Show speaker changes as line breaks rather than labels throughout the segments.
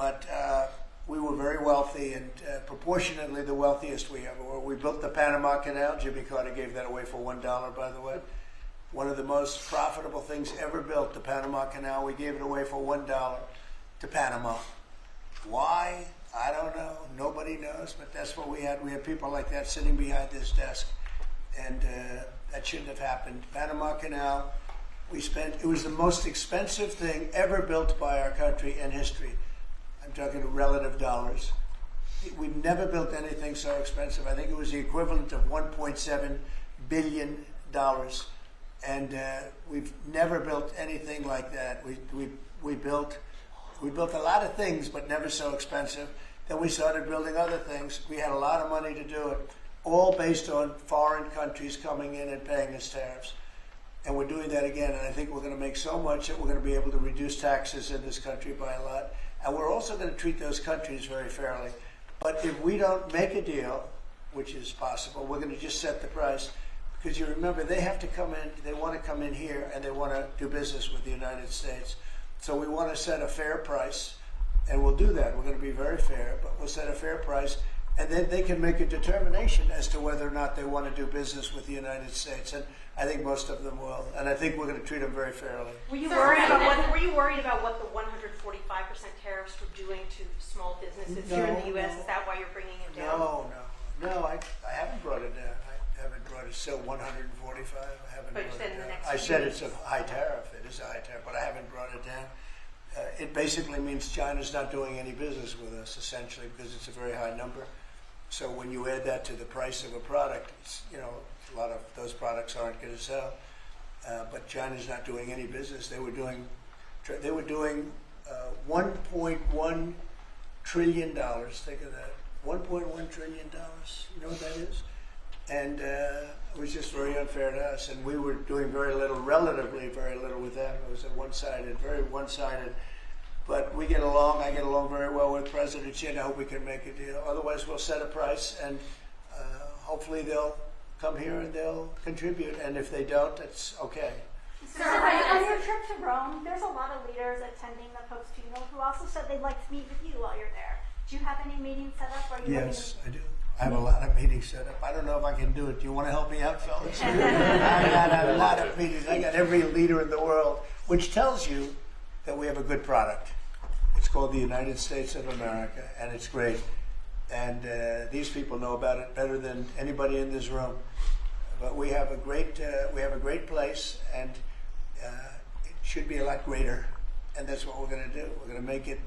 but we were very wealthy, and proportionately the wealthiest we ever were. We built the Panama Canal. Jimmy Carter gave that away for $1, by the way. One of the most profitable things ever built, the Panama Canal. We gave it away for $1 to Panama. Why? I don't know. Nobody knows, but that's what we had. We had people like that sitting behind this desk, and that shouldn't have happened. Panama Canal, it was the most expensive thing ever built by our country in history. I'm talking relative dollars. We've never built anything so expensive. I think it was the equivalent of $1.7 billion. And we've never built anything like that. We built a lot of things, but never so expensive. Then we started building other things. We had a lot of money to do it, all based on foreign countries coming in and paying us tariffs. And we're doing that again, and I think we're going to make so much that we're going to be able to reduce taxes in this country by a lot. And we're also going to treat those countries very fairly. But if we don't make a deal, which is possible, we're going to just set the price. Because you remember, they have to come in, they want to come in here, and they want to do business with the United States. So we want to set a fair price, and we'll do that. We're going to be very fair, but we'll set a fair price, and then they can make a determination as to whether or not they want to do business with the United States. And I think most of them will, and I think we're going to treat them very fairly.
Were you worried about what the 145% tariffs were doing to small businesses here in the U.S.? Is that why you're bringing it down?
No, I haven't brought it down. I haven't brought it. It's still 145. I haven't.
But you said in the next.
I said it's a high tariff. It is a high tariff, but I haven't brought it down. It basically means China's not doing any business with us, essentially, because it's a very high number. So when you add that to the price of a product, it's, a lot of those products aren't going to sell. But China's not doing any business. They were doing $1.1 trillion. Think of that, $1.1 trillion. You know what that is? And it was just very unfair to us, and we were doing very little, relatively very little with them. It was a one-sided, very one-sided. But we get along. I get along very well with President Xi, and I hope we can make a deal. Otherwise, we'll set a price, and hopefully they'll come here and they'll contribute. And if they don't, that's okay.
So on your trip to Rome, there's a lot of leaders attending the Pope's funeral who also said they'd like to meet with you while you're there. Do you have any meetings set up? Or are you
Yes, I do. I have a lot of meetings set up. I don't know if I can do it. Do you want to help me out, fellas? I got a lot of meetings. I got every leader in the world, which tells you that we have a good product. It's called the United States of America, and it's great. And these people know about it better than anybody in this room. But we have a great place, and it should be a lot greater. And that's what we're going to do. We're going to make it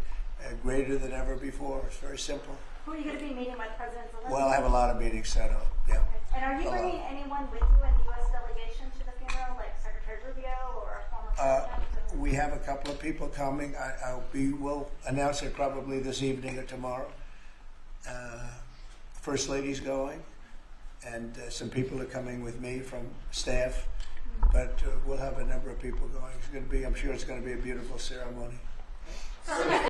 greater than ever before. It's very simple.
Who are you going to be meeting with, President Zelensky?
Well, I have a lot of meetings set up. Yeah.
Okay. And are you bringing anyone with you in the U.S. delegation to the funeral, like Secretary Rubio or a former president?
We have a couple of people coming. We'll announce it probably this evening or tomorrow. First Lady's going, and some people are coming with me from staff. But we'll have a number of people going. I'm sure it's going to be a beautiful ceremony.